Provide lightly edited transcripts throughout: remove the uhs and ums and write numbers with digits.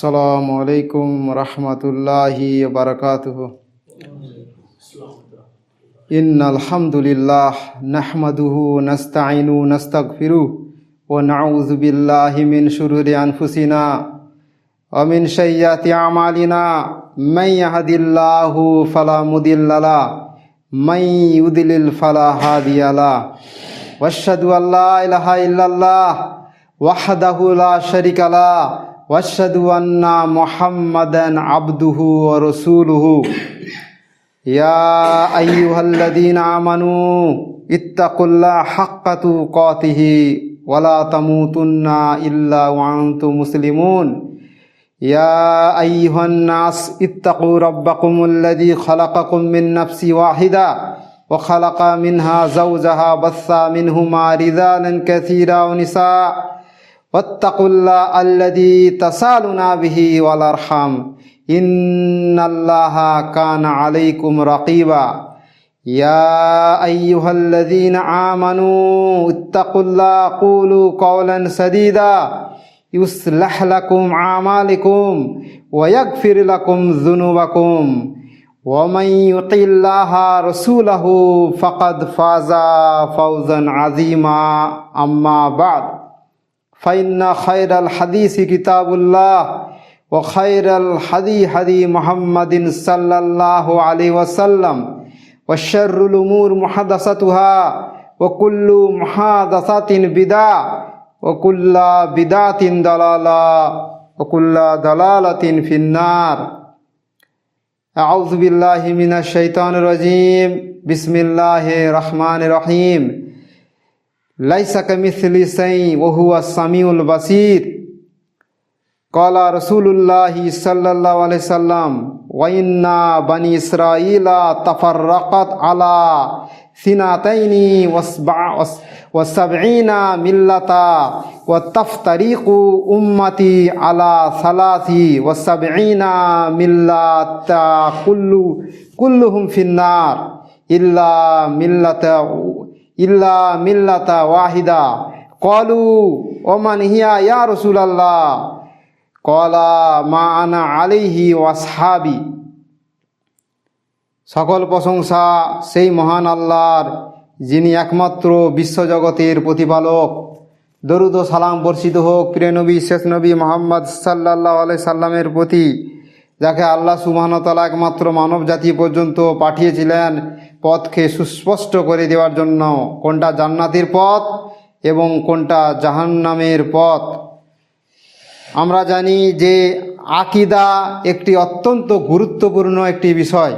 আসসালামু আলাইকুম রহমতুল্লাহি বারাকাতুহু। ইন্নাল হামদুলিল্লাহ নাহমাদুহু নাস্তাইনু নাস্তাগফিরু ওয়া নাউযু বিল্লাহি মিন শুরুরি আনফুসিনা ওয়া মিন সাইয়্যাতি আমালিনা মান ইয়াহদিল্লাহু ফালা মুদিল্লা লাহু মান ইউদ্লিল ফালা হাদিয়া লাহু ওয়া আশহাদু আল্লা ইলাহা ইল্লাল্লাহ ওয়াহদাহু লা শারীকা লাহু ওয়া আশহাদু আন্না মুহাম্মাদান আবদুহু ওয়া রাসূলুহু। ইয়া আইয়ুহাল্লাযীনা আমানু ইত্তাকুল্লাহা হাক্কা তুকাতিহি ওয়া লা তামুতুন্না ইল্লা ওয়া আনতুম মুসলিমুন। ইয়া আইয়ুহান নাস ইত্তাকু রাব্বাকুমুল্লাযী খালাকাকুম মিন নাফসিন ওয়াহিদা ওয়া খালাকা মিনহা যাওজাহা বাসসা মিনহুমা রিজালান কাসীরা ওয়া নিসা ওয়াত্তাকুল্লাহা আল্লাযী তাসালুনা বিহি ওয়াল আরহাম ইন্নাল্লাহা কানা আলাইকুম রাকীবা। ইয়া আইয়ুহাল্লাযীনা আমানু ইত্তাকুল্লাহা কুলু কাওলান সাদীদা ইউসলিহ লাকুম আমালাকুম ওয়া ইয়াগফির লাকুম যুনুবাকুম ওয়া মান ইউতিল্লাহা রাসূলাহু ফাকাদ ফাযা ফাওজান আযীমা। আম্মা বা'দ ফাইন্না খায়রাল হাদিসি কিতাবুল্লাহ ওয়া খায়রাল হাদী মুহাম্মাদিন সাল্লাল্লাহু আলাইহি ওয়াসাল্লাম ওয়া শাররুল উমুর মুহাদাসাতুহা ওয়া কুল্লু মুহাদাসাতিন বিদআহ ওয়া কুল্লু বিদআতিন দালালাহ ওয়া কুল্লু দালালাতিন ফিন্নার। আউযু বিল্লাহি মিনাশ শাইতানির রাজীম। বিসমিল্লাহির রহমানির রহিম। লাইসা কামিসলি শাইউন ওয়া হুয়াস সামিউল বাসীর। ক্বালা রাসূলুল্লাহি সাল্লাল্লাহু আলাইহি সাল্লাম ওয়া ইন্না বানি ইসরাঈলা তাফাররাকাত আলা সিনাতাইনি ওয়া সাবঈনা মিল্লাতা ওয়া তাফতারিকু উম্মতি আলা সালাসি ওয়া সাবঈনা মিল্লাতা কুল্লুহুম ফিন্নার ইল্লা মিল্লাতা ওয়াহিদা। ক্বালু ওয়া মান হিয়া ইয়া রাসূলুল্লাহ? ক্বালা মা আনা আলাইহি ওয়া আসহাবি। সকল প্রশংসা সেই মহান আল্লাহর, যিনি একমাত্র বিশ্বজগতের প্রতিপালক। দরুদ ও সালাম বর্ষিত হোক প্রিয় নবী শেষ নবী মুহাম্মদ সাল্লাল্লাহু আলাইহি সাল্লামের প্রতি, যাকে আল্লাহ সুবহানাহু ওয়া তাআলা একমাত্র মানব জাতি পর্যন্ত পাঠিয়েছিলেন পথকে সুস্পষ্ট করে দেওয়ার জন্য, কোনটা জান্নাতের পথ এবং কোনটা জাহান্নামের পথ। আমরা জানি যে আকীদা একটি অত্যন্ত গুরুত্বপূর্ণ একটি বিষয়।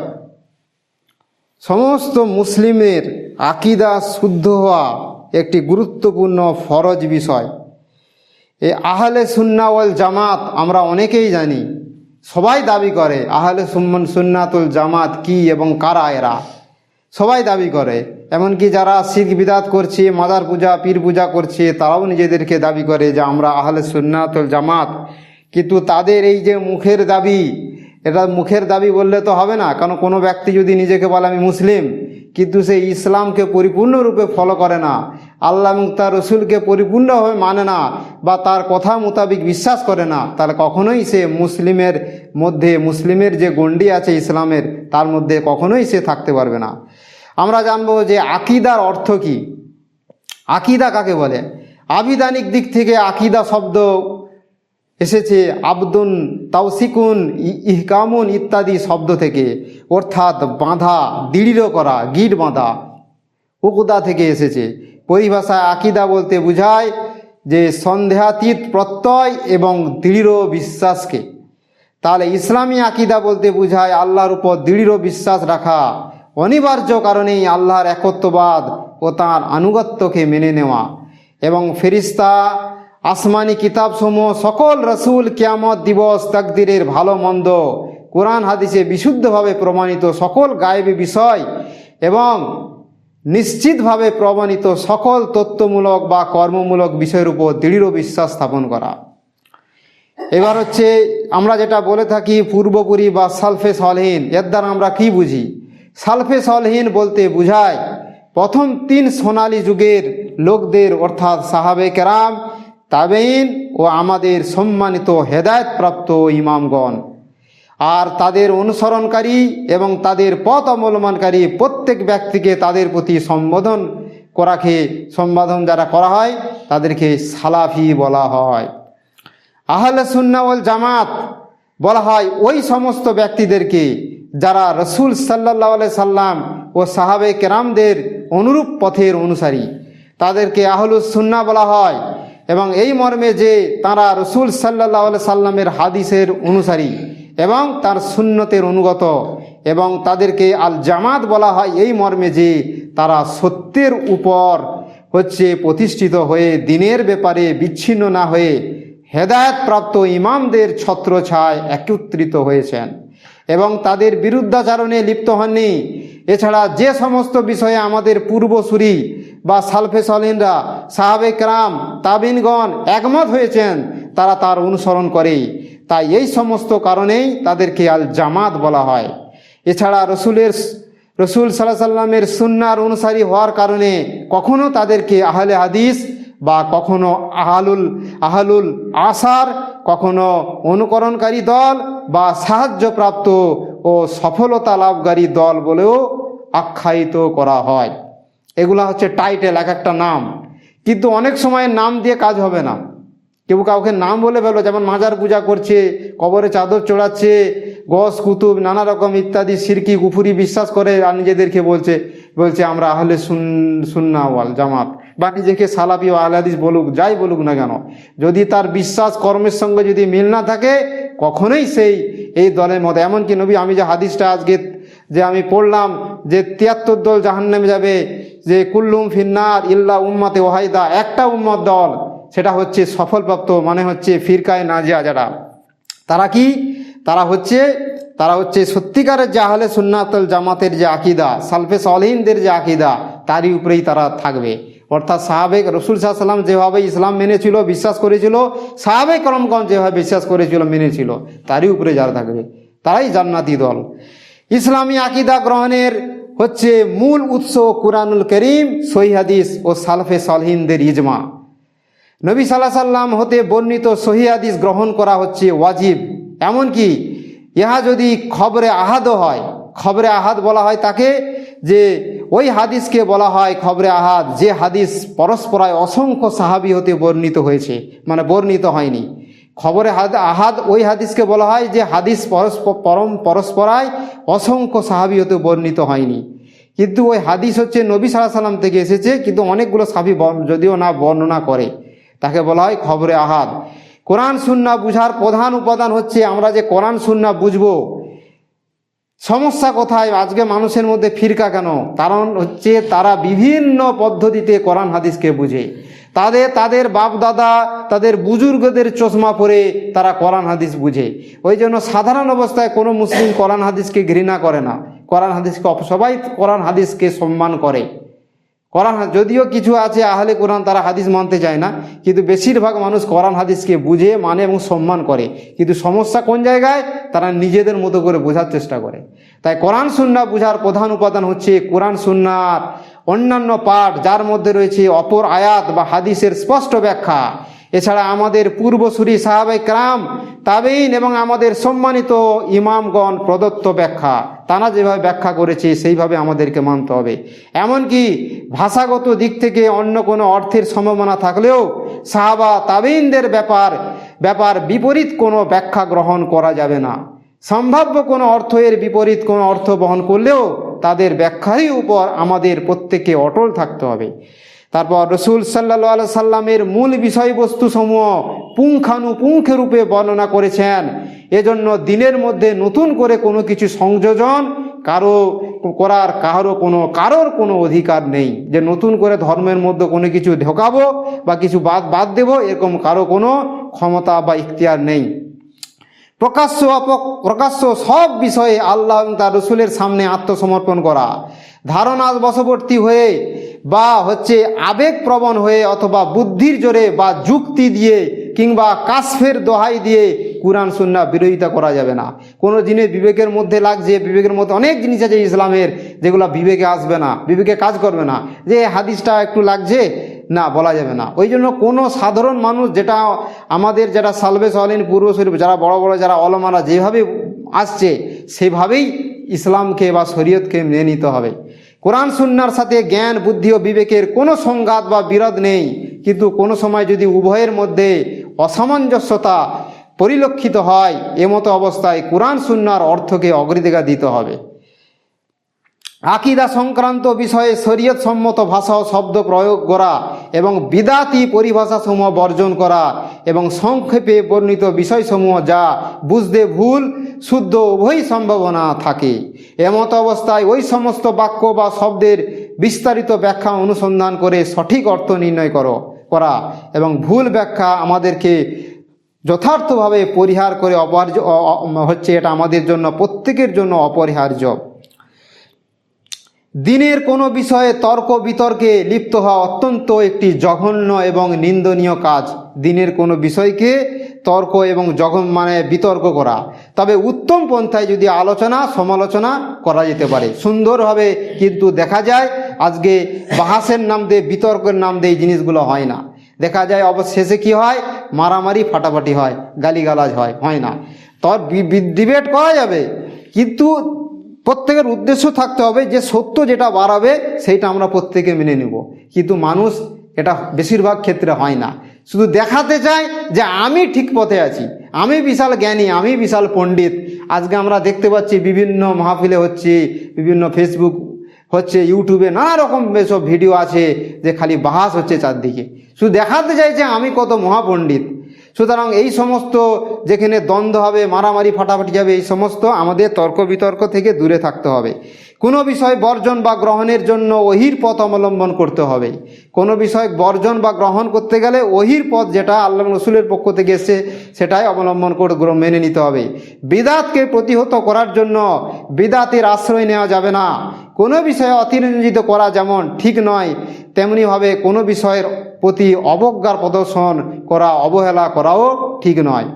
সমস্ত মুসলিমের আকীদা শুদ্ধ হওয়া একটি গুরুত্বপূর্ণ ফরজ বিষয়। এই আহলে সুন্নাহ ওয়াল জামাত আমরা অনেকেই জানি, সবাই দাবি করে আহলে সুন্নাতুল জামাত কি এবং কারা এরা, সবাই দাবি করে। এমনকি যারা শিরক বিদআত করছে, মাজার পূজা পীর পূজা করছে, তারাও নিজেদেরকে দাবি করে যে আমরা আহলে সুন্নাতুল জামাত। কিন্তু তাদের এই যে মুখের দাবি, এটা মুখের দাবি বললে তো হবে না। কারণ কোনো ব্যক্তি যদি নিজেকে বলে আমি মুসলিম, কিন্তু সে ইসলামকে পরিপূর্ণরূপে ফলো করে না, আল্লাহ এবং তার রসুলকে পরিপূর্ণভাবে মানে না, বা তার কথা মোতাবিক বিশ্বাস করে না, তাহলে কখনোই সে মুসলিমের মধ্যে, মুসলিমের যে গণ্ডি আছে ইসলামের, তার মধ্যে কখনোই সে থাকতে পারবে না। আমরা জানবো যে আকীদার অর্থ কি, আকীদা কাকে বলে। আবিধানিক দিক থেকে আকীদা শব্দ এসেছে আবদুন, তাওসিকুন, ইহকামুন ইত্যাদি শব্দ থেকে, অর্থাৎ বাঁধা, দৃঢ় করা, গিট বাঁধা, উকদা থেকে এসেছে। পরিভাষায় আকীদা বলতে বোঝায় যে সন্দেহাতীত প্রত্যয় এবং দৃঢ় বিশ্বাসকে। তাহলে ইসলামী আকীদা বলতে বোঝায় আল্লাহর উপর দৃঢ় বিশ্বাস রাখা, অনিবার্য কারণেই আল্লাহর একত্ববাদ ও তাঁর আনুগত্যকে মেনে নেওয়া, এবং ফেরেশতা, আসমানি কিতাবসমূহ, সকল রসুল, কিয়ামত দিবস, তাকদীরের ভালো মন্দ, কোরআন হাদিসে বিশুদ্ধভাবে প্রমাণিত সকল গায়েবী বিষয় এবং নিশ্চিতভাবে প্রমাণিত সকল তথ্যমূলক বা কর্মমূলক বিষয়ের উপর দৃঢ় বিশ্বাস স্থাপন করা। এবার হচ্ছে আমরা যেটা বলে থাকি পূর্বপুরী বা সালফে সালেহীন, এর দ্বারা আমরা কি বুঝি? সালফে সালেহীন বলতে বোঝায় প্রথম 3 সোনালী যুগের লোকদের, অর্থাৎ সাহাবে কেরাম, তাবেইন ও আমাদের সম্মানিত হেদায়েতপ্রাপ্ত ইমামগণ আর তাদের অনুসরণকারী এবং তাদের পথ অবলম্বনকারী প্রত্যেক ব্যক্তিকে তাদের প্রতি সম্বোধন যারা করা হয় তাদেরকে সালাফি বলা হয়। আহলে সুন্নাহ ওয়াল জামাত বলা হয় ওই সমস্ত ব্যক্তিদেরকে যারা রসুল সাল্লাল্লাহু আলাইহি সাল্লাম ও সাহাবে কেরামদের অনুরূপ পথের অনুসারী, তাদেরকে আহলুস সুন্নাহ বলা হয়। এবং এই মর্মে যে তারা রসুল সাল্লাল্লাহু আলাইহি সাল্লামের হাদিসের অনুসারী এবং তার সুন্নতের অনুগত, এবং তাদেরকে আল জামাত বলা হয় এই মর্মে যে তারা সত্যের উপর প্রতিষ্ঠিত হয়ে দিনের ব্যাপারে বিচ্ছিন্ন না হয়ে হেদায়েতপ্রাপ্ত ইমামদের ছত্রছায়ায় একত্রিত হয়েছেন এবং তাদের বিরুদ্ধাচারণে লিপ্ত হননি। এছাড়া যে সমস্ত বিষয়ে আমাদের পূর্বসূরি বা সালফে সালিহিনরা সাহাবে কেরাম তাবিনগণ একমত হয়েছেন তারা তার অনুসরণ করে, তাই এই সমস্ত কারণেই তাদেরকে আল জামাত বলা হয়। এছাড়া রসুল সাল্লাল্লাহু আলাইহি সাল্লামের সুন্নাহর অনুসারী হওয়ার কারণে কখনো তাদেরকে আহলে হাদিস বা কখনো আহলুল আসার, কখনো অনুকরণকারী দল বা সাহায্যপ্রাপ্ত ও সফলতা লাভকারী দল বলেও আখ্যায়িত করা হয়। এগুলা টাইটেল, এক একটা নাম, কিন্তু অনেক সময় নাম দিয়ে কাজ হবে না। কেউ কাউকে নাম বলে ফেলো, যেমন মাজার পূজা করছে, কবরে চাদর চড়াচ্ছে, গস কুতুব নানা রকম ইত্যাদি শিরকি কুফুরি বিশ্বাস করে আর নিজেদেরকে বলছে আমরা আহলে সুন্নাহ ওয়াল জামাত, বা নিজেকে সালাফি ও আহলে হাদিস বলুক, যাই বলুক না কেন, যদি তার বিশ্বাস কর্মের সঙ্গে যদি মিল না থাকে কখনোই এই দলের মধ্যে। এমনকি নবী, আমি যে হাদিসটা আজকে যে আমি পড়লাম যে 73 দল জাহান্নামে যাবে, যে কুল্লুম ফিন্নার ইল্লা উম্মাতে ওয়াহিদা, একটা উম্মত দল, সেটা সফলপ্রাপ্ত, মানে ফিরকায়ে নাজিয়া যারা, তারা কি, তারা হচ্ছে সত্যিকারের যে আহলে সুন্নাত ওয়াল জামাতের যে আকীদা, সালফে সালিহিনদের যে আকীদা, তারই উপরেই তারা থাকবে। অর্থাৎ সাহাবে রসুল সাল্লাল্লাহু আলাইহি ওয়াসাল্লাম যেভাবে ইসলাম মেনেছিল, বিশ্বাস করেছিল, সাহাবে কেরামগণ যেভাবে বিশ্বাস করেছিল, মেনেছিল, তারই উপরে যারা থাকবে তারাই জান্নাতি দল। ইসলামী আকীদা গ্রহণের মূল উৎস কুরআনুল কারীম, সহিহ হাদিস ও সালফে সালিহিনদের ইজমা। নবী সাল্লাল্লাহু আলাইহি ওয়াসাল্লাম হতে বর্ণিত সহিহ হাদিস গ্রহণ করা ওয়াজিব। এমনকি ইহা যদি খবরে আহাদও হয়, খবরে আহাদ বলা হয় তাকে, যে ওই হাদিসকে বলা হয় খবরে আহাদ যে হাদিস পরস্পরায় অসংখ্য সাহাবী হতে বর্ণিত হয়েছে, মানে বর্ণিত হয়নি। খবরে আহাদ ওই হাদিসকে বলা হয় যে হাদিস পরস্পরায় অসংখ্য সাহাবী হতে বর্ণিত হয়নি, কিন্তু ওই হাদিস নবী সাল্লাল্লাহু আলাইহি ওয়াসাল্লাম থেকে এসেছে, কিন্তু অনেকগুলো সাহাবী যদিও না বর্ণনা করে, তাকে বলা হয় খবরে আহাদ। কোরআন সুন্নাহ বুঝার প্রধান উপাদান আমরা যে কোরআন সুন্নাহ বুঝবো। সমস্যা কোথায়? আজকে মানুষের মধ্যে ফিরকা কেন? কারণ তারা বিভিন্ন পদ্ধতিতে কোরআন হাদিসকে বুঝে। তাদের বাপ দাদা, তাদের বুজুর্গদের চশমা পরে তারা কোরআন হাদিস বুঝে। ওই জন্য সাধারণ অবস্থায় কোনো মুসলিম কোরআন হাদিসকে ঘৃণা করে না, সবাই কোরআন হাদিসকে সম্মান করে। যদিও কিছু আছে আহলে কোরআন, তারা হাদিস মানতে চায় না, কিন্তু বেশিরভাগ মানুষ কোরআন হাদিসকে বুঝে, মানে এবং সম্মান করে। কিন্তু সমস্যা কোন জায়গায়? তারা নিজেদের মতো করে বোঝার চেষ্টা করে। তাই কোরআন সুন্নাহ বুঝার প্রধান উপাদান কোরআন সুন্নাহর অন্যান্য পাঠ, যার মধ্যে রয়েছে অপর আয়াত বা হাদিসের স্পষ্ট ব্যাখ্যা। এছাড়া আমাদের পূর্বসূরি সাহাবায়ে কেরাম, তাবেঈন এবং আমাদের সম্মানিত ইমামগণ প্রদত্ত ব্যাখ্যা, তারা যেভাবে ব্যাখ্যা করেছে সেইভাবে আমাদেরকে মানতে হবে। এমনকি ভাষাগত দিক থেকে অন্য কোনো অর্থের সম্ভাবনা থাকলেও সাহাবা তাবেঈনদের ব্যাপার বিপরীত কোনো ব্যাখ্যা গ্রহণ করা যাবে না। সম্ভাব্য কোনো অর্থের বিপরীত কোনো অর্থ বহন করলেও তাদের ব্যাখ্যারই উপর আমাদের প্রত্যেককে অটল থাকতে হবে। তারপর রসুল সাল্লাল্লাহু আলাইহি সাল্লামের মূল বিষয়বস্তু সমূহ পুঙ্খানুপুঙ্খ রূপে বর্ণনা করেছেন। এজন্য দিনের মধ্যে নতুন করে কোনো কিছু সংযোজন কারোর কোনো অধিকার নেই, যে নতুন করে ধর্মের মধ্যে কোনো কিছু ঢোকাবো বা কিছু বাদ দেব, এরকম কারো কোনো ক্ষমতা বা ইখতিয়ার নেই। প্রকাশ্য সব বিষয়ে আল্লাহ এবং তার রসুলের সামনে আত্মসমর্পণ করা, ধারণা বশবর্তী হয়ে বা আবেগপ্রবণ হয়ে অথবা বুদ্ধির জোরে বা যুক্তি দিয়ে কিংবা কাশফের দোহাই দিয়ে কুরআন সুন্নাহ বিরোধিতা করা যাবে না। কোনো জিনিস বিবেকের মধ্যে লাগছে, বিবেকের মধ্যে অনেক জিনিস আছে ইসলামের যেগুলো বিবেকে আসবে না, বিবেকে কাজ করবে না, যে হাদিসটা একটু লাগছে, না, বলা যাবে না। ওই জন্য কোনো সাধারণ মানুষ, যেটা আমাদের যারা সালবে সালিন পূর্বশরীফ যারা বড় বড় যারা ওলামারা যেভাবে আসছে সেভাবেই ইসলামকে বা শরীয়তকে মেনে নিতে হবে। কোরআন সুন্নাহর সাথে জ্ঞান বুদ্ধি ও বিবেকের কোনো সংঘাত বা বিরোধ নেই, কিন্তু কোনো সময় যদি উভয়ের মধ্যে অসামঞ্জস্যতা পরিলক্ষিত হয়, এমতো অবস্থায় কোরআন সুন্নাহর অর্থকে অগ্রাধিকার দিতে হবে। আকীদা সংক্রান্ত বিষয়ে শরীয়ত সম্মত ভাষা ও শব্দ প্রয়োগ করা এবং বিদাতি পরিভাষাসমূহ বর্জন করা এবং সংক্ষেপে বর্ণিত বিষয়সমূহ যা বুঝতে ভুল শুদ্ধ উভয় সম্ভাবনা থাকে, এমত অবস্থায় ওই সমস্ত বাক্য বা শব্দের বিস্তারিত ব্যাখ্যা অনুসন্ধান করে সঠিক অর্থ নির্ণয় করা এবং ভুল ব্যাখ্যা আমাদেরকে যথার্থভাবে পরিহার করে হচ্ছে এটা আমাদের জন্য প্রত্যেকের জন্য অপরিহার্য। দিনের কোনো বিষয়ে তর্ক বিতর্কে লিপ্ত হওয়া অত্যন্ত একটি জঘন্য এবং নিন্দনীয় কাজ। দিনের কোনো বিষয়কে তর্ক এবং বিতর্ক করা, তবে উত্তম পন্থায় যদি আলোচনা সমালোচনা করা যেতে পারে সুন্দরভাবে, কিন্তু দেখা যায় আজকে বাহাসের নাম দিয়ে বিতর্কের নাম দিয়ে এই জিনিসগুলো হয় না। দেখা যায় অবশেষে কি হয়, মারামারি ফাটাফাটি হয়, গালিগালাজ হয় না। তো ডিবেট করা যাবে, কিন্তু প্রত্যেকের উদ্দেশ্য থাকতে হবে যে সত্য যেটা বাড়াবে সেইটা আমরা প্রত্যেকে মেনে নেব। কিন্তু মানুষ এটা বেশিরভাগ ক্ষেত্রে হয় না, শুধু দেখাতে চায় যে আমি ঠিক পথে আছি, আমি বিশাল জ্ঞানী, আমি বিশাল পণ্ডিত। আজকে আমরা দেখতে পাচ্ছি বিভিন্ন মাহফিলে হচ্ছে, বিভিন্ন ফেসবুক হচ্ছে, ইউটিউবে নানা রকম এসব ভিডিও আছে যে খালি বাহাস হচ্ছে চারদিকে, শুধু দেখাতে চাই যে আমি কত মহাপণ্ডিত। সুতরাং এই সমস্ত যেখানে দ্বন্দ্ব হবে, মারামারি ফাটাফাটি যাবে, এই সমস্ত আমাদের তর্ক বিতর্ক থেকে দূরে থাকতে হবে। কোনো বিষয় বর্জন বা গ্রহণের জন্য ওহির পথ অবলম্বন করতে হবে। কোনো বিষয় বর্জন বা গ্রহণ করতে গেলে ওহির পথ যেটা আল্লাহ রসুলের পক্ষ থেকে এসে সেটাই অবলম্বন করে মেনে নিতে হবে। বিদাতকে প্রতিহত করার জন্য বিদাতের আশ্রয় নেওয়া যাবে না। কোনো বিষয়ে অতিরঞ্জিত করা যেমন ঠিক নয়, তেমনিভাবে কোনো বিষয়ের প্রতি অবজ্ঞার প্রদর্শন করা, অবহেলা করাও ঠিক নয়।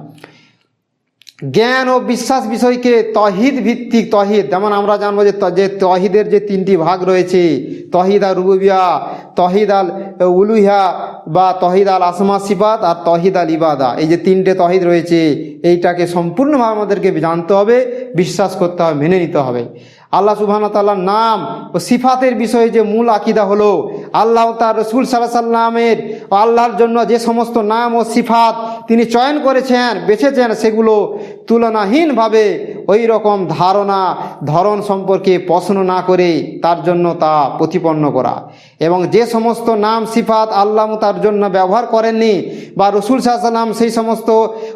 জ্ঞান ও বিশ্বাস বিষয়কে তহিদ ভিত্তিক, তহিদ যেমন আমরা জানবো যে তহিদের যে তিনটি ভাগ রয়েছে, তহিদ আল রুবুবিয়া, তহিদ আল উলুহিয়া বা তহিদ আল আসমা সিফাত আর তহিদ আল ইবাদা, এই যে তিনটে তহিদ রয়েছে, এইটাকে সম্পূর্ণভাবে আমাদেরকে জানতে হবে, বিশ্বাস করতে হবে, মেনে নিতে হবে। আল্লাহ সুবহানাহু ওয়া তাআলার নাম ও সিফাতের বিষয়ে যে মূল আকীদা হলো আল্লাহ তার রসুল সাল্লাল্লাহু আলাইহি সাল্লামের আল্লাহর জন্য যে সমস্ত নাম ও সিফাত তিনি চয়ন করেছেন, বেছেছেন, সেগুলো তুলনাহীনভাবে ওই রকম ধরন সম্পর্কে প্রশ্ন না করে তার জন্য তা প্রতিপন্ন করা, এবং যে সমস্ত নাম সিফাত আল্লাহ তার জন্য ব্যবহার করেননি বা রসুল সাল্লাল্লাহু আলাইহি সাল্লাম সেই সমস্ত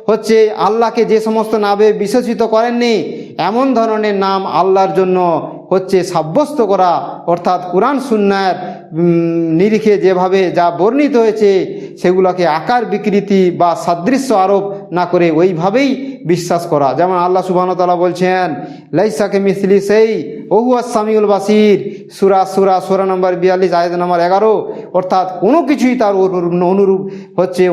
হচ্ছে আল্লাহকে যে সমস্ত নামে বিশেষিত করেননি, এমন ধরনের নাম আল্লাহর জন্য হচ্ছে সাব্যস্ত করা, অর্থাৎ কোরআন সুন্নাহর নিরিখে যেভাবে যা বর্ণিত হয়েছে সেগুলোকে আকার বিকৃতি বা সাদৃশ্য আরোপ না করে ওইভাবেই বিশ্বাস করা। যেমন আল্লাহ সুবহানাহু ওয়া তাআলা বলছেন লাইসা কামিসলি সেই ওয়া হুয়াস সামিউল বাসির, সূরা নম্বর 42 আয়াত নম্বর 11, অর্থাৎ কোনো কিছুই তার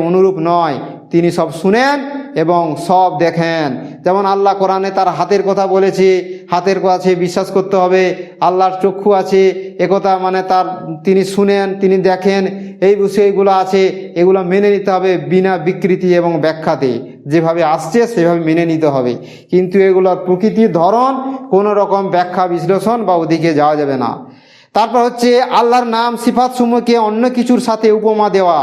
অনুরূপ নয়, তিনি সব শুনেন এবং সব দেখেন। যেমন আল্লাহ কোরআনে তার হাতের কথা বলেছে, হাতের কথা সে বিশ্বাস করতে হবে। আল্লাহর চক্ষু আছে, একথা তিনি শুনেন, তিনি দেখেন, এই বিষয়গুলো আছে, এগুলো মেনে নিতে হবে বিনা বিকৃতি এবং ব্যাখ্যাতে, যেভাবে আসছে সেভাবে মেনে নিতে হবে। কিন্তু এগুলোর প্রকৃতির ধরন কোনো রকম ব্যাখ্যা বিশ্লেষণ বা ওদিকে যাওয়া যাবে না। তারপর হচ্ছে আল্লাহর নাম সিফাত সমূহকে অন্য কিছুর সাথে উপমা দেওয়া,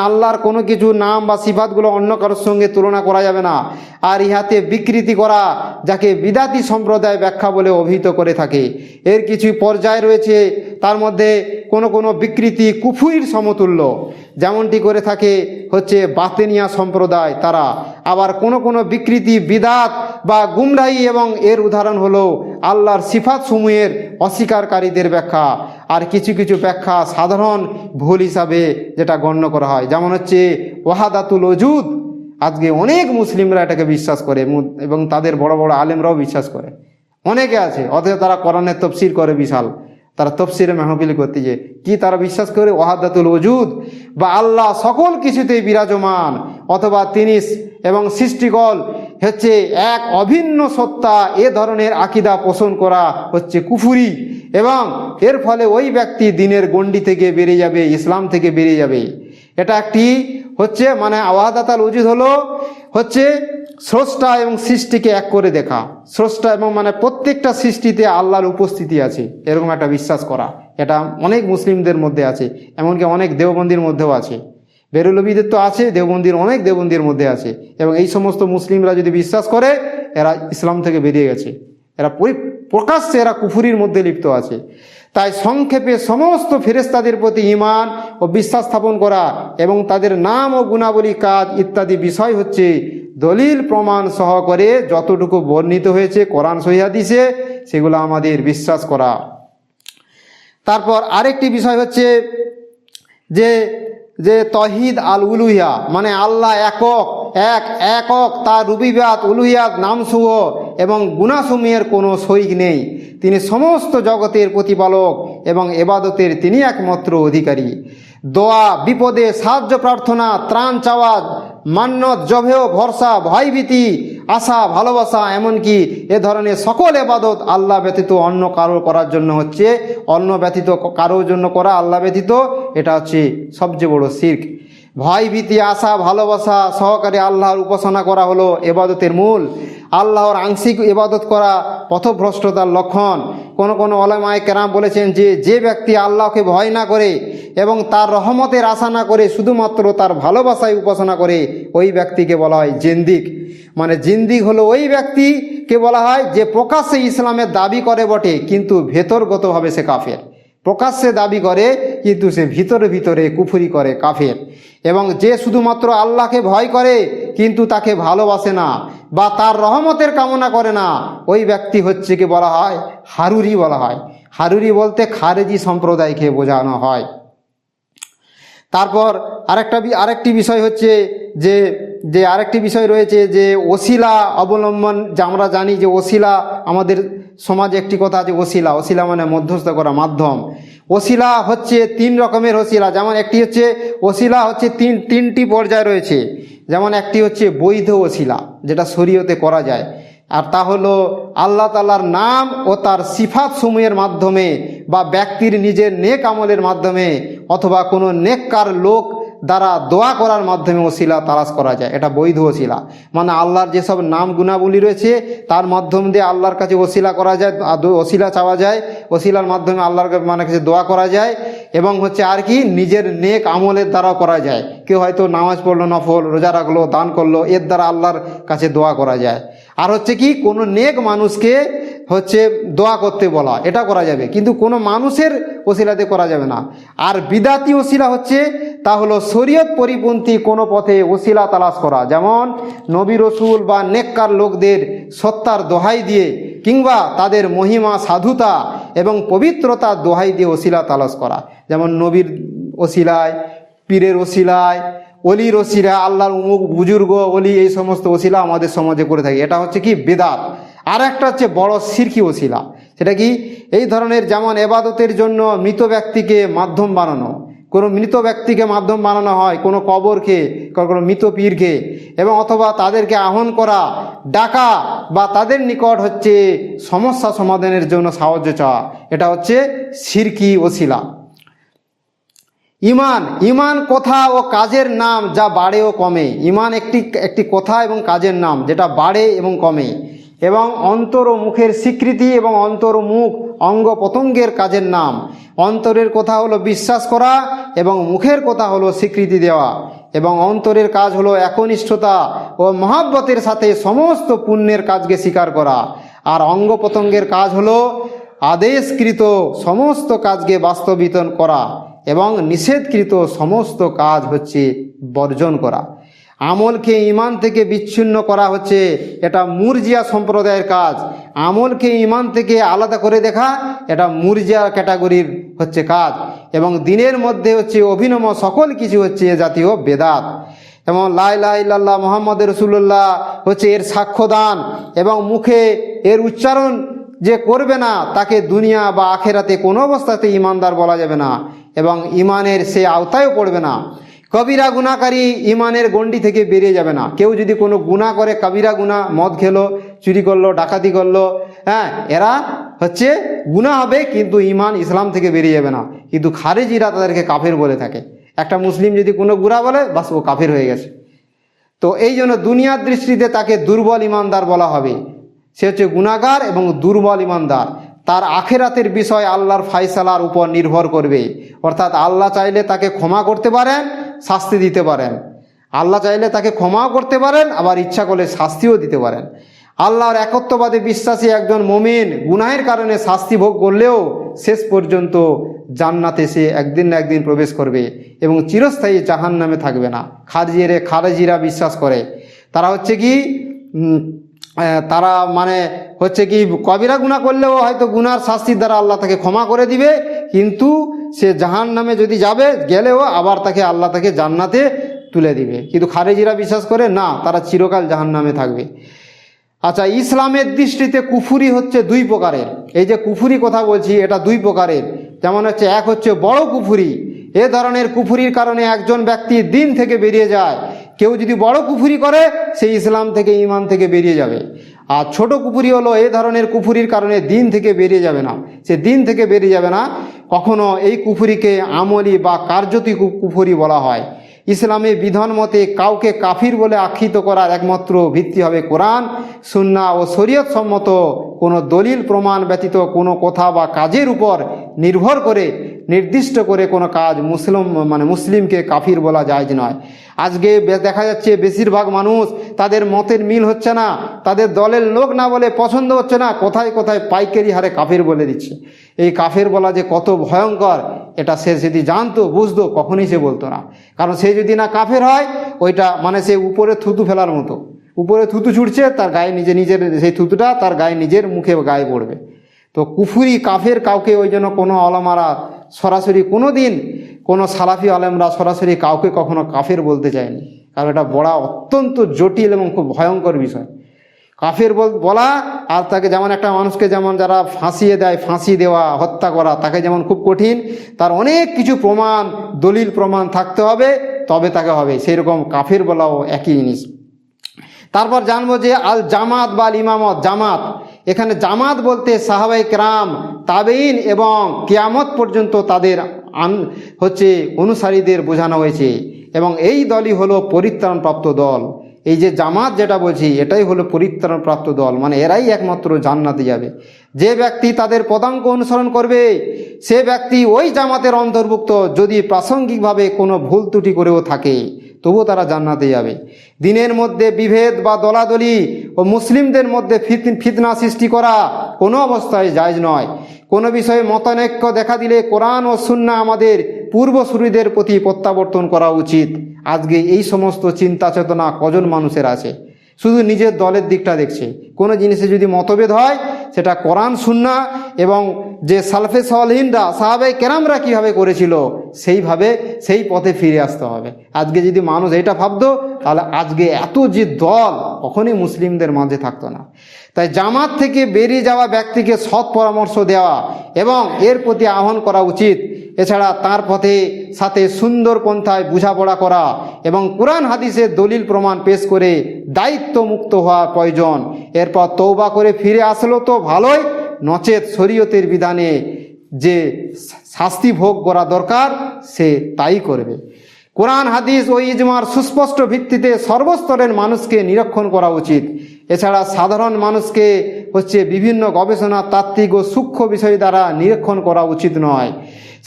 আল্লাহর কোনো কিছু নাম বা সিফাতগুলো অন্য কারোর সঙ্গে তুলনা করা যাবে না। আর ইহাতে বিকৃতি করা, যাকে বিদাতি সম্প্রদায় ব্যাখ্যা বলে অভিহিত করে থাকে। এর কিছু পর্যায় রয়েছে, তার মধ্যে কোনো বিকৃতি কুফরির সমতুল্য, যেমনটি করে থাকে হচ্ছে বাতেনিয়া সম্প্রদায় তারা। আবার কোনো বিকৃতি বিদাত বা গুমরাহি, এবং এর উদাহরণ হলো আল্লাহর সিফাত সমূহের অস্বীকারীদের ব্যাখ্যা। আর কিছু ব্যাখ্যা সাধারণ ভুল হিসাবে যেটা গণ্য করা হয়, যেমন হচ্ছে ওয়াহাদাতুল ওজুদ। আজকে অনেক মুসলিমরা এটাকে বিশ্বাস করে এবং তাদের বড় বড় আলেমরাও বিশ্বাস করে, অনেকে আছে, অথচ তারা কোরআনের তফসির করে বিশাল, তারা তফসিরে মাহফিল করতে যে কি তারা বিশ্বাস করে ওয়াহাদাতুল ওজুদ বা আল্লাহ সকল কিছুতেই বিরাজমান, অথবা তিনি এবং সৃষ্টিকল হচ্ছে এক অভিন্ন সত্তা, এ ধরনের আকীদা পোষণ করা হচ্ছে কুফরি, এবং এর ফলে ওই ব্যক্তি দ্বীনের গণ্ডি থেকে বেরিয়ে যাবে, ইসলাম থেকে বেরিয়ে যাবে। এটা একটি হচ্ছে মানে ওয়াহদাতুল উজুদ হলো হচ্ছে স্রষ্টা এবং সৃষ্টিকে এক করে দেখা, স্রষ্টা এবং মানে প্রত্যেকটা সৃষ্টিতে আল্লাহর উপস্থিতি আছে এরকম একটা বিশ্বাস করা। এটা অনেক মুসলিমদের মধ্যে আছে, এমনকি অনেক দেওবন্দির মধ্যেও আছে। বেরলভীদের তো আছে, দেওবন্দির অনেক দেওবন্দির মধ্যে আছে, এবং এই সমস্ত মুসলিমরা যদি বিশ্বাস করে এরা ইসলাম থেকে বেরিয়ে গেছে, এরা প্রকাশ্যে এরা কুফরির মধ্যে লিপ্ত আছে। তাই সংক্ষেপে সমস্ত ফেরেশতাদের প্রতি ঈমান ও বিশ্বাস স্থাপন করা এবং তাদের নাম ও গুণাবলী, কাজ ইত্যাদি বিষয় হচ্ছে দলিল প্রমাণ সহকারে যতটুকু বর্ণিত হয়েছে কোরআন সহিহ হাদিসে সেগুলো আমাদের বিশ্বাস করা। তারপর আরেকটি বিষয় হচ্ছে যে যে তহিদ আল উলুহিয়া, মানে আল্লাহ একক, একক, তার রুবিয়াত উলুহিয়াত নামসমূহ এবং গুণাসমূহের কোনো শরীক নেই। তিনি সমস্ত জগতের প্রতিপালক এবং এবাদতের তিনি একমাত্র অধিকারী। দোয়া, বিপদে সাহায্য প্রার্থনা, ত্রাণ চাওয়া, মান্নত, জবেহ, ভরসা, ভয়ভীতি, আশা, ভালোবাসা, এমনকি এ ধরনের সকল এবাদত আল্লাহ ব্যতীত অন্য কারো করার জন্য হচ্ছে, অন্য ব্যতীত কারোর জন্য করা আল্লাহ ব্যতীত, এটা হচ্ছে সবচেয়ে বড় শিরক। ভয়ভীতি, আশা, ভালোবাসা সহকারে আল্লাহর উপাসনা করা হলো এবাদতের মূল। আল্লাহর আংশিক ইবাদত করা পথভ্রষ্টতার লক্ষণ। কোনো উলামায়ে কেরাম বলেছেন যে যে ব্যক্তি আল্লাহকে ভয় না করে এবং তার রহমতের আশা না করে শুধুমাত্র তার ভালোবাসায় উপাসনা করে, ওই ব্যক্তিকে বলা হয় জিন্দিক। মানে জিন্দিক হলো ওই ব্যক্তিকে বলা হয় যে প্রকাশ্যে ইসলামের দাবি করে বটে কিন্তু ভেতরগতভাবে সে কাফের। প্রকাশ্যে দাবি করে কিন্তু সে ভিতরে ভিতরে কুফরি করে, কাফের। এবং যে শুধুমাত্র আল্লাহকে ভয় করে কিন্তু তাকে ভালোবাসে না বা তার রহমতের কামনা করে না, ওই ব্যক্তি হচ্ছে কি বলা হয় হারুরি বলা হয়। হারুরি বলতে খারেজি সম্প্রদায়কে বোঝানো হয়। তারপর আরেকটি বিষয় হচ্ছে যে আরেকটি বিষয় রয়েছে যে ওসিলা অবলম্বন। যে আমরা জানি যে ওসিলা, আমাদের সমাজে একটি কথা আছে ওসিলা মানে মধ্যস্থ করা, মাধ্যম। ওসিলা হচ্ছে 3 রকমের ওসিলা। যেমন একটি হচ্ছে ওসিলা হচ্ছে তিনটি পর্যায় রয়েছে। যেমন একটি হচ্ছে বৈধ ওসিলা, যেটা শরীয়তে করা যায়, আর তা হলো আল্লাহ তাআলার নাম ও তার সিফাত সমূহের মাধ্যমে বা ব্যক্তির নিজের নেক আমলের মাধ্যমে অথবা কোনো নেককার লোক দ্বারা দোয়া করার মাধ্যমে ওসিলা তালাশ করা যায়, এটা বৈধ ওসিলা। মানে আল্লাহর যেসব নাম গুণাবলী রয়েছে তার মাধ্যম দিয়ে আল্লাহর কাছে ওসিলা করা যায়, ওসিলা চাওয়া যায়, ওসিলার মাধ্যমে আল্লাহর কাছে দোয়া করা যায়। এবং হচ্ছে আর কি নিজের নেক আমলের দ্বারাও করা যায়। কেউ হয়তো নামাজ পড়লো নফল, রোজা রাখলো, দান করলো, এর দ্বারা আল্লাহর কাছে দোয়া করা যায়। আর হচ্ছে কি কোনো নেক মানুষকে হচ্ছে দোয়া করতে বলা, এটা করা যাবে, কিন্তু কোনো মানুষের ওসিলাতে করা যাবে না। আর বিদাতি ওসিলা হচ্ছে তা হলো শরীয়ত পরিপন্থী কোনো পথে ওসিলা তালাশ করা, যেমন নবী রসুল বা নেককার লোকদের সত্তার দোহাই দিয়ে কিংবা তাদের মহিমা, সাধুতা এবং পবিত্রতার দোহাই দিয়ে ওসিলা তালাশ করা। যেমন নবীর ওসিলায়, পীরের ওসিলায়, অলির ওসিলা, আল্লাহর উমুক বুজুর্গ অলি, এই সমস্ত ওসিলা আমাদের সমাজে করে থাকে, এটা হচ্ছে কি বেদাত। আর একটা হচ্ছে বড় শিরকি ওসিলা, সেটা কি এই ধরনের, যেমন এবাদতের জন্য মৃত ব্যক্তিকে মাধ্যম বানানো, কোনো মৃত ব্যক্তিকে মাধ্যম বানানো হয়, কোনো কবরকে, কোনো মৃত পীরকে, এবং অথবা তাদেরকে আহ্বান করা, ডাকা বা তাদের নিকট হচ্ছে সমস্যা সমাধানের জন্য সাহায্য চাওয়া, এটা হচ্ছে শিরকি ওসিলা। ইমান কথা ও কাজের নাম যা বাড়ে ও কমে। ইমান একটি কথা এবং কাজের নাম যেটা বাড়ে এবং কমে, এবং অন্তর ও মুখের স্বীকৃতি এবং অন্তর ও মুখ অঙ্গ প্রত্যঙ্গের কাজের নাম। অন্তরের কথা হলো বিশ্বাস করা এবং মুখের কথা হলো স্বীকৃতি দেওয়া, এবং অন্তরের কাজ হলো একনিষ্ঠতা ও মহাব্বতের সাথে সমস্ত পুণ্যের কাজকে স্বীকার করা। আর অঙ্গ প্রত্যঙ্গের কাজ হলো আদেশকৃত সমস্ত কাজকে বাস্তবায়িত করা এবং নিষেধকৃত সমস্ত কাজ হচ্ছে বর্জন করা। আমলকে ঈমান থেকে বিচ্ছিন্ন করা হচ্ছে এটা মুরজিয়া সম্প্রদায়ের কাজ। আমলকে ঈমান থেকে আলাদা করে দেখা এটা মুরজিয়া ক্যাটাগরির হচ্ছে কাজ, এবং দিনের মধ্যে হচ্ছে অভিনব সকল কিছু হচ্ছে এ জাতীয় বেদাত। এবং লা ইলাহা ইল্লাল্লাহ মুহাম্মাদুর রাসূলুল্লাহ হচ্ছে এর সাক্ষ্যদান, এবং মুখে এর উচ্চারণ যে করবে না তাকে দুনিয়া বা আখেরাতে কোনো অবস্থাতে ঈমানদার বলা যাবে না, এবং ঈমানের সে আওতায়ও পড়বে না। কবিরা গুনাহকারী ইমানের গণ্ডি থেকে বেরিয়ে যাবে না। কেউ যদি কোনো গুনাহ করে, কবিরা গুনাহ, মদ খেলো, চুরি করলো, ডাকাতি করলো, হ্যাঁ, এরা হচ্ছে গুনাহ হবে কিন্তু ইমান ইসলাম থেকে বেরিয়ে যাবে না। কিন্তু খারেজিরা তাদেরকে কাফের বলে থাকে। একটা মুসলিম যদি কোনো গুনাহ বলে, বাস ও কাফের হয়ে গেছে। তো এই জন্য দুনিয়ার দৃষ্টিতে তাকে দুর্বল ইমানদার বলা হবে। সে হচ্ছে গুনাহগার এবং দুর্বল ইমানদার। তার আখেরাতের বিষয় আল্লাহর ফায়সালার উপর নির্ভর করবে। অর্থাৎ আল্লাহ চাইলে তাকে ক্ষমা করতে পারেন, শাস্তি দিতে পারেন। আল্লাহ চাইলে তাকে ক্ষমাও করতে পারেন, আবার ইচ্ছা করলে শাস্তিও দিতে পারেন। আল্লাহর একত্ববাদে বিশ্বাসী একজন মুমিন গুনাহের কারণে শাস্তি ভোগ করলেও শেষ পর্যন্ত জান্নাতে সে একদিন না একদিন প্রবেশ করবে এবং চিরস্থায়ী জাহান্নামে থাকবে না। খারেজিরা বিশ্বাস করে তারা হচ্ছে কি তারা মানে হচ্ছে কি কবিরা গুনাহ করলেও হয়তো গুনার শাস্তির দ্বারা আল্লাহ তাকে ক্ষমা করে দিবে, কিন্তু সে জাহান্নামে যদি গেলেও আবার আল্লাহ তাকে জান্নাতে তুলে দিবে। কিন্তু খারেজিরা বিশ্বাস করে না, তারা চিরকাল জাহান্নামে থাকবে। আচ্ছা, ইসলামের দৃষ্টিতে কুফুরি হচ্ছে দুই প্রকারের। এই যে কুফুরি কথা বলছি, এটা দুই প্রকারের। যেমন হচ্ছে, এক হচ্ছে বড় কুফুরি। এ ধরনের কুফুরির কারণে একজন ব্যক্তি দিন থেকে বেরিয়ে যায়। কেউ যদি বড় কুফুরি করে, সে ইসলাম থেকে, ইমান থেকে বেরিয়ে যাবে। আর ছোট কুফুরি হলো এই ধরনের কুফুরির কারণে দিন থেকে বেরিয়ে যাবে না, সে দিন থেকে বেরিয়ে যাবে না কখনো। এই কুফুরিকে আমলি বা কার্যতি কুফুরি বলা হয়। ইসলামে বিধান মতে কাউকে কাফির বলে আখ্যিত করার একমাত্র ভিত্তি হবে কোরআন, সুন্নাহ ও শরীয়ত সম্মত কোনো দলিল প্রমাণ ব্যতীত কোনো কথা বা কাজের উপর নির্ভর করে নির্দিষ্ট করে কোনো কাজ মুসলিমকে কাফির বলা জায়েজ নয়। আজকে দেখা যাচ্ছে বেশিরভাগ মানুষ, তাদের মতের মিল হচ্ছে না, তাদের দলের লোক না বলে পছন্দ হচ্ছে না, কোথায় কোথায় পাইকারি হারে কাফির বলে দিচ্ছে। এই কাফের বলা যে কত ভয়ঙ্কর, এটা সে যদি জানতো, বুঝতো, কখনই সে বলতো না। কারণ সে যদি না কাফের হয়, ওইটা সে উপরে থুতু ফেলার মতো। উপরে থুতু ছুটছে, তার গায়ে নিজের সেই থুতুটা তার গায়ে নিজের মুখে গায়ে পড়বে। তো কুফুরি কাফের কাউকে ওই জন্য কোনো আলেমারা সরাসরি কোনো দিন কোনো সালাফি আলেমরা সরাসরি কাউকে কখনো কাফের বলতে চায়নি। কারণ এটা বড়া অত্যন্ত জটিল এবং খুব ভয়ঙ্কর বিষয়। কাফের বলা আর তাকে যেমন একটা মানুষকে যেমন যারা ফাঁসিয়ে দেয়, ফাঁসি দেওয়া, হত্যা করা, তাকে যেমন খুব কঠিন, তার অনেক কিছু প্রমাণ, দলিল প্রমাণ থাকতে হবে, তবে তাকে হবে। সেই রকম কাফের বলাও একই জিনিস। তারপর জানবো যে আল জামাত বা আল ইমামত। জামাত, এখানে জামাত বলতে সাহাবায়ে কেরাম, তাবেঈন এবং কিয়ামত পর্যন্ত তাদের অনুসারীদের বোঝানো হয়েছে। এবং এই দলই হলো পরিত্রাণপ্রাপ্ত দল। এই যে জামাত যেটা বলছি, এটাই হলো পরিত্রাণপ্রাপ্ত দল, এরাই একমাত্র জান্নাতে যাবে। যে ব্যক্তি তাদের পদাঙ্ক অনুসরণ করবে, সে ব্যক্তি ওই জামাতের অন্তর্ভুক্ত, যদি প্রাসঙ্গিকভাবে কোনো ভুল ত্রুটি করেও থাকে তবুও তারা জান্নাতে যাবে। দিনের মধ্যে বিভেদ বা দলাদলি ও মুসলিমদের মধ্যে ফিতনা সৃষ্টি করা কোনো অবস্থায় জায়েজ নয়। কোনো বিষয়ে মতানৈক্য দেখা দিলে কোরআন ও সুন্নাহ আমাদের পূর্বসূরীদের প্রতি প্রত্যাবর্তন করা উচিত। আজকে এই সমস্ত চিন্তা চেতনা কজন মানুষের আছে? শুধু নিজের দলের দিকটা দেখছে। কোনো জিনিসে যদি মতভেদ হয়, সেটা কোরআন সুন্নাহ এবং যে সালফে সালেহিনরা, সাহাবায়ে কেরামরা কীভাবে করেছিল, সেইভাবে সেই পথে ফিরে আসতে হবে। আজকে যদি মানুষ এটা ভাবতো, তাহলে আজকে এত যে দল কখনই মুসলিমদের মাঝে থাকতো না। তাই জামাত থেকে বেরিয়ে যাওয়া ব্যক্তিকে সৎ পরামর্শ দেওয়া এবং এর প্রতি আহ্বান করা উচিত। এছাড়া তার পথে সাথে সুন্দর পন্থায় বোঝাপড়া করা এবং কোরআন হাদিসের দলিল প্রমাণ পেশ করে দায়িত্ব মুক্ত হওয়া প্রয়োজন। এরপর তওবা করে ফিরে আসলো তো ভালোই, নচেত শরীয়তের বিধানে যে শাস্তি ভোগ করা দরকার সে তাই করবে। কোরআন হাদিস ও ইজমার সুস্পষ্ট ভিত্তিতে সর্বস্তরের মানুষকে নিরীক্ষণ করা উচিত। এছাড়া সাধারণ মানুষকে বিভিন্ন গবেষণা, তাত্ত্বিক ও সূক্ষ্ম বিষয় দ্বারা নিরীক্ষণ করা উচিত নয়।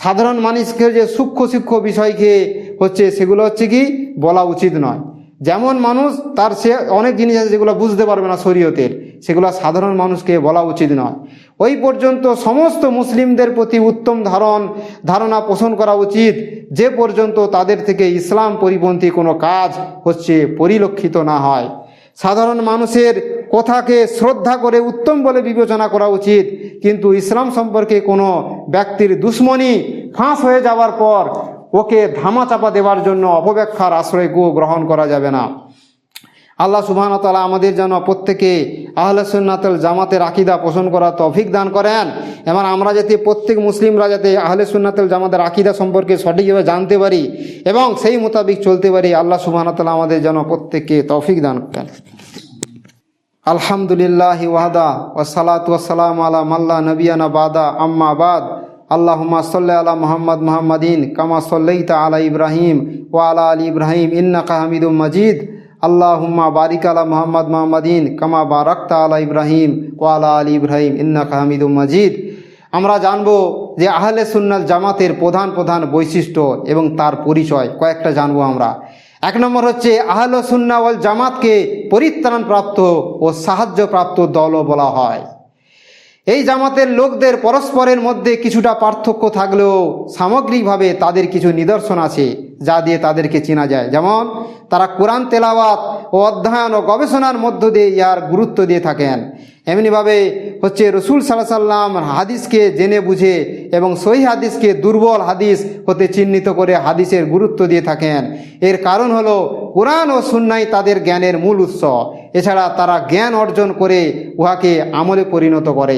সাধারণ মানুষকে যে সূক্ষ্ম বিষয়কে সেগুলো কি বলা উচিত নয়। যেমন মানুষ তার সে অনেক জিনিস আছে যেগুলো বুঝতে পারবে না শরীয়তের, সেগুলো সাধারণ মানুষকে বলা উচিত নয়। ওই পর্যন্ত সমস্ত মুসলিমদের প্রতি উত্তম ধারণা পোষণ করা উচিত, যে পর্যন্ত তাদের থেকে ইসলাম পরিপন্থী কোনো কাজ পরিলক্ষিত না হয়। সাধারণ মানুষের কথাকে শ্রদ্ধা করে উত্তম বলে বিবেচনা করা উচিত, কিন্তু ইসলাম সম্পর্কে কোনো ব্যক্তির দুশ্মনী ফাঁস হয়ে যাওয়ার পর ওকে ধামাচাপা দেওয়ার জন্য অপব্যাখ্যার আশ্রয় গ্রহণ করা যাবে না। আল্লাহ সুবহানাহু ওয়া তাআলা আমাদের যেন প্রত্যেকে আহলে সুন্নাতুল জামাতের আকীদা পোষণ করার তৌফিক দান করেন এবং আমরা যাতে প্রত্যেক মুসলিমরা যাতে আহলে সুন্নাতুল জামাতের আকীদা সম্পর্কে সঠিকভাবে জানতে পারি এবং সেই মোতাবিক চলতে পারি, আল্লাহ সুবহানাহু ওয়া তাআলা আমাদের যেন প্রত্যেককে তৌফিক দান করেন। আলহামদুলিল্লাহি ওয়াহদা ওয়াসসালাতু ওয়াসসালামু আলা মাল্লা নবিয়ানা বাদা আম্মা বাদ। আল্লাহুম্মা সাল্লি আলা মুহাম্মাদিন কামা সাল্লাইতা আলা ইব্রাহিম ওয়া আলা আলি ইব্রাহিম ইন্নাকা হামিদুম মাজিদ। আল্লাহুম্মা বারিক আলা মুহাম্মাদিন কামা বারাকতা আলা ইব্রাহিম ওয়া আলা আলি ইব্রাহিম ইন্নাকা হামিদুম মাজিদ। আমরা জানব যে আহলে সুন্নাত জামাতের প্রধান প্রধান বৈশিষ্ট্য এবং তার পরিচয় কয়েকটা জানবো আমরা। এক নম্বর হচ্ছে আহলে সুন্নাহ ওয়াল জামাতকে পরিত্রাণপ্রাপ্ত ও সাহায্যপ্রাপ্ত দলও বলা হয়। এই জামাতের লোকদের পরস্পরের মধ্যে কিছুটা পার্থক্য থাকলেও সামগ্রিকভাবে তাদের কিছু নিদর্শন আছে যা দিয়ে তাদেরকে চেনা যায়। যেমন তারা কোরআন তেলাওয়াত ও অধ্যয়ন ও গবেষণার মধ্য দিয়ে ইয়ার গুরুত্ব দিয়ে থাকেন। এমনিভাবে হচ্ছে রসুল সাল্লাল্লাহু আলাইহি ওয়াসাল্লাম হাদিসকে জেনে বুঝে এবং সহিহ হাদিসকে দুর্বল হাদিস হতে চিহ্নিত করে হাদিসের গুরুত্ব দিয়ে থাকেন। এর কারণ হলো কোরআন ও সুন্নাহ তাদের জ্ঞানের মূল উৎস। এছাড়া তারা জ্ঞান অর্জন করে উহাকে আমলে পরিণত করে।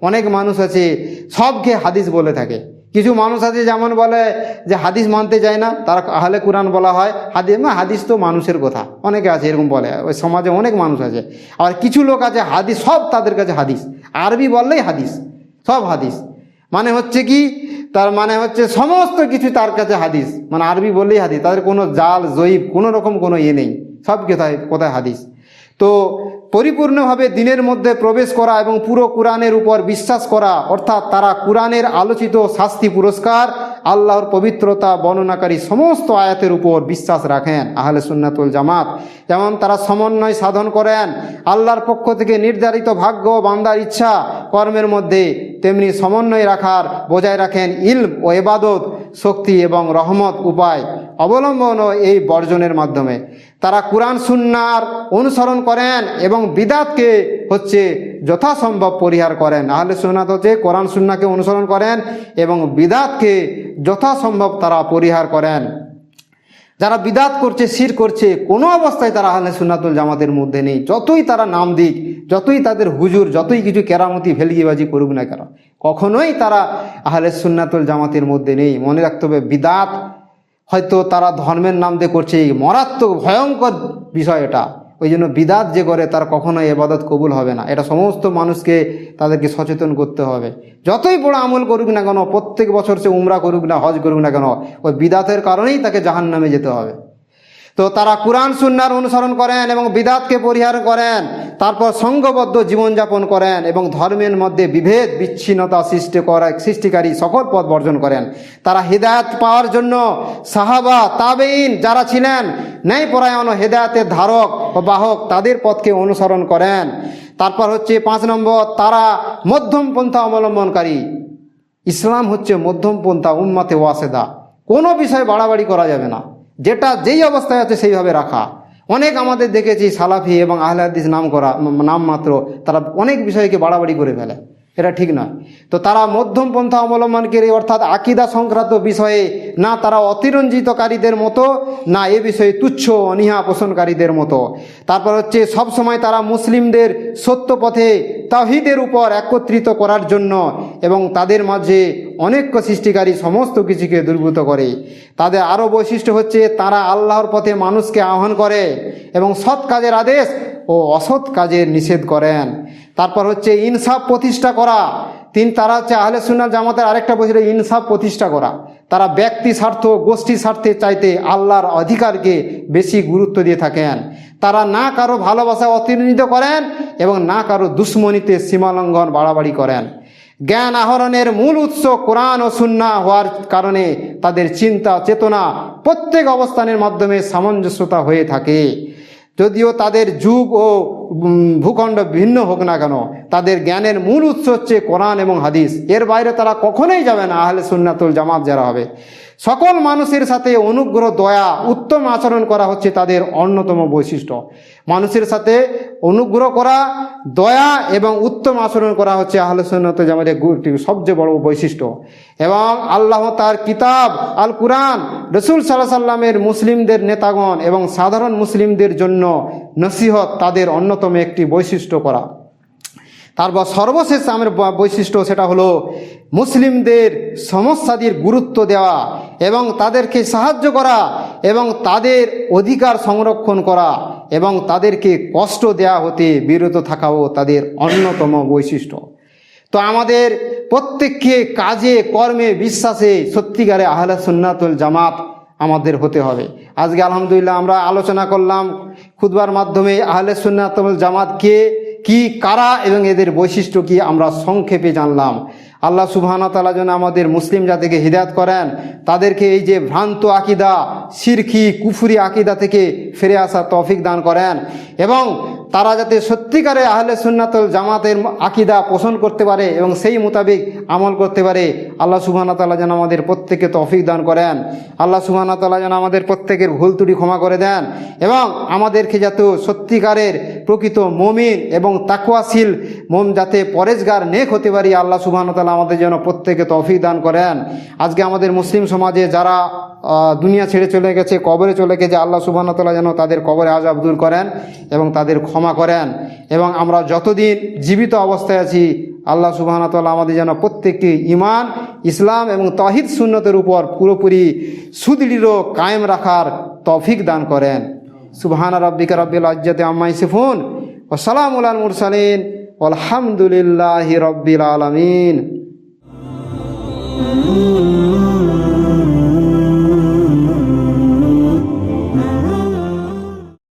অনেক মানুষ আছে সবকে হাদিস বলে থাকে, কিছু মানুষ আছে যেমন বলে যে হাদিস মানতে চায় না, তারা আহলে কোরআন বলা হয়। হাদিস তো মানুষের কথা, অনেকে আছে এরকম বলে, ওই সমাজে অনেক মানুষ আছে। আবার কিছু লোক আছে হাদিস সব তাদের কাছে হাদিস, আরবি বললেই হাদিস, সব হাদিস মানে হচ্ছে কি, তার মানে হচ্ছে সমস্ত কিছু তার কাছে হাদিস, মানে আরবি বললেই হাদিস, তাদের কোনো জাল জয়ীব কোনো রকম কোনো নেই, সব কোথায় হাদিস। তো পরিপূর্ণভাবে দিনের মধ্যে প্রবেশ করা এবং পুরো কোরআনের উপর বিশ্বাস করা, অর্থাৎ তারা কোরআনের আলোচিত শাস্তি পুরস্কার আল্লাহর পবিত্রতা বর্ণনাকারী সমস্ত আয়াতের উপর বিশ্বাস রাখেন আহলে সুন্নাতুল জামাত। যেমন তারা সমন্বয় সাধন করেন আল্লাহর পক্ষ থেকে নির্ধারিত ভাগ্য বান্দার ইচ্ছা কর্মের মধ্যে, তেমনি সমন্বয় রাখার বজায় রাখেন ইলম ও ইবাদত শক্তি এবং রহমত উপায় অবলম্বন ও এই বর্জনের মাধ্যমে। তারা কোরআন সুন্নাহর অনুসরণ করেন এবং বিদআতকে হচ্ছে যথাসম্ভব পরিহার করেন। আহলে সুন্নাত হচ্ছে কোরআন সুন্নাহকে অনুসরণ করেন এবং বিদআতকে যথাসম্ভব তারা পরিহার করেন। যারা বিদআত করছে, শিরক করছে, কোনো অবস্থায় তারা আহলে সুন্নাতুল জামাতের মধ্যে নেই। যতই তারা নাম দিক, যতই তাদের হুজুর যতই কিছু কেরামতি ভেলগিবাজি করুক না কেন, কখনোই তারা আহলে সুন্নাতুল জামাতের মধ্যে নেই। মনে রাখতে হবে বিদআত হয়তো তারা ধর্মের নাম দিয়ে করছে, এই মারাত্মক ভয়ঙ্কর বিষয় এটা। ওই জন্য বিদআত যে করে তার কখনোই ইবাদত কবুল হবে না। এটা সমস্ত মানুষকে তাদেরকে সচেতন করতে হবে। যতই বড় আমল করুক না কেন, প্রত্যেক বছর সে উমরা করুক না হজ করুক না কেন, ওই বিদআতের কারণেই তাকে জাহান্নামে যেতে হবে। তো তারা কোরআন সুন্নাহর অনুসরণ করেন এবং বিদআতকে পরিহার করেন, তারপর সংঘবদ্ধ জীবনযাপন করেন এবং ধর্মের মধ্যে বিভেদ বিচ্ছিন্নতা সৃষ্টিকারী সকল পথ বর্জন করেন। তারা হিদায়াত পাওয়ার জন্য সাহাবা তাবেঈন যারা ছিলেন ন্যায়পরায়ণ ও হিদায়াতের ধারক ও বাহক, তাদের পথকে অনুসরণ করেন। তারপর হচ্ছে 5 নম্বর, তারা মধ্যম পন্থা অবলম্বনকারী। ইসলাম হচ্ছে মধ্যম পন্থা, উম্মতে ওয়াসেদা। কোনো বিষয়ে বাড়াবাড়ি করা যাবে না, যেটা যেই অবস্থায় আছে সেইভাবে রাখা। অনেক আমাদের দেখেছি সালাফি এবং আহলে হাদিস নাম মাত্র তারা অনেক বিষয়কে বাড়াবাড়ি করে ফেলে, এটা ঠিক নয়। তো তারা মধ্যম পন্থা অবলম্বনকারী, অর্থাৎ আকীদা সংক্রান্ত বিষয়ে না তারা অতিরঞ্জিতকারীদের মতো, না এ বিষয়ে তুচ্ছ অনীহা পোষণকারীদের মতো। তারপর হচ্ছে সবসময় তারা মুসলিমদের সত্য পথে তাওহীদের উপর একত্রিত করার জন্য এবং তাদের মাঝে অনৈক্য সৃষ্টিকারী সমস্ত কিছুকে দূরীভূত করে। তাদের আরও বৈশিষ্ট্য হচ্ছে তারা আল্লাহর পথে মানুষকে আহ্বান করে এবং সৎ কাজের আদেশ ও অসৎ কাজের নিষেধ করেন। তারপর হচ্ছে ইনসাফ প্রতিষ্ঠা করা। তারা হচ্ছে আহলে সুন্নাত জামাতের আরেকটা বৈশিষ্ট্য ইনসাফ প্রতিষ্ঠা করা। তারা ব্যক্তি স্বার্থ গোষ্ঠী স্বার্থের চাইতে আল্লাহর অধিকারকে বেশি গুরুত্ব দিয়ে থাকেন। তারা না কারো ভালোবাসা অতিরঞ্জিত করেন এবং না কারো দুশ্মনীতে সীমালঙ্ঘন বাড়াবাড়ি করেন। জ্ঞান আহরণের মূল উৎস কোরআন ও সুন্নাহ হওয়ার কারণে তাদের চিন্তা চেতনা প্রত্যেক অবস্থানের মাধ্যমে সামঞ্জস্যতা হয়ে থাকে। যদিও তাদের যুগ ও ভূখণ্ড ভিন্ন হোক না কেন, তাদের জ্ঞানের মূল উৎস হচ্ছে কোরআন এবং হাদিস। এর বাইরে তারা কখনোই যাবে না আহলে সুন্নাতুল জামাত যারা হবে। সকল মানুষের সাথে অনুগ্রহ দয়া উত্তম আচরণ করা হচ্ছে তাদের অন্যতম বৈশিষ্ট্য। মানুষের সাথে অনুগ্রহ করা, দয়া এবং উত্তম আচরণ করা হচ্ছে আহলে সুন্নাত জামাতের সবচেয়ে বড় বৈশিষ্ট্য। এবং আল্লাহ তার কিতাব আল কুরআন, রসুল সাল্লাল্লাহু আলাইহি ওয়াসাল্লামের মুসলিমদের নেতাগণ এবং সাধারণ মুসলিমদের জন্য নসিহত তাদের অন্যতম একটি বৈশিষ্ট্য করা। তারপর সর্বশেষ আমার বৈশিষ্ট্য সেটা হলো মুসলিমদের সমস্যাদের গুরুত্ব দেওয়া এবং তাদেরকে সাহায্য করা এবং তাদের অধিকার সংরক্ষণ করা এবং তাদেরকে কষ্ট দেওয়া হতে বিরত থাকাও তাদের অন্যতম বৈশিষ্ট্য। তো আমাদের প্রত্যেককে কাজে কর্মে বিশ্বাসে সত্যিকারে আহলে সুন্নাত ওয়াল জামাত আমাদের হতে হবে। আজকে আলহামদুলিল্লাহ আমরা আলোচনা করলাম খুতবার মাধ্যমে আহলে সুন্নাত ওয়াল জামাত কে, কি, কারা এবং এদের বৈশিষ্ট্য কি আমরা সংক্ষেপে জানলাম। আল্লাহ সুবহানাহু ওয়া তাআলা যেন আমাদের মুসলিম জাতিকে হিদায়াত করেন, তাদেরকে এই যে ভ্রান্ত আকিদা, শিরকি কুফরি আকিদা থেকে ফিরে আসার তৌফিক দান করেন এবং তারা যাতে সত্যিকারে আহলে সুন্নাত ওয়াল জামাতের আকিদা পোষণ করতে পারে এবং সেই মোতাবেক আমল করতে পারে। আল্লাহ সুবহানাহু ওয়া তাআলা যেন আমাদের প্রত্যেককে তৌফিক দান করেন। আল্লাহ সুবহানাহু ওয়া তাআলা যেন আমাদের প্রত্যেকের ভুল ত্রুটি ক্ষমা করে দেন এবং আমাদেরকে যাতে সত্যিকারের প্রকৃত মুমিন এবং তাকওয়াশীল যাতে পরেজগার নেক হতে পারি, আল্লাহ সুবহানাহু ওয়া তাআলা আমাদের যেন প্রত্যেকে তৌফিক দান করেন। আজকে আমাদের মুসলিম সমাজে যারা দুনিয়া ছেড়ে চলে গেছে, কবরে চলে গেছে, আল্লাহ সুবহানাহু ওয়া তাআলা যেন তাদের কবরে আযাব দূর করেন এবং তাদের ক্ষমা করেন এবং আমরা যতদিন জীবিত অবস্থায় আছি আল্লাহ সুবহানাহু ওয়া তাআলা আমাদের যেন প্রত্যেকটি ঈমান, ইসলাম এবং তাওহীদ সুন্নতের উপর পুরোপুরি সুদৃঢ় কায়েম রাখার তৌফিক দান করেন। সুবহানা রাব্বিকা রাব্বিল ইজ্জাতি আম্মা ইয়াসিফুন ওয়া সালামুন আলাল মুরসালিন ওয়ালহামদুলিল্লাহি রাব্বিল আলামিন।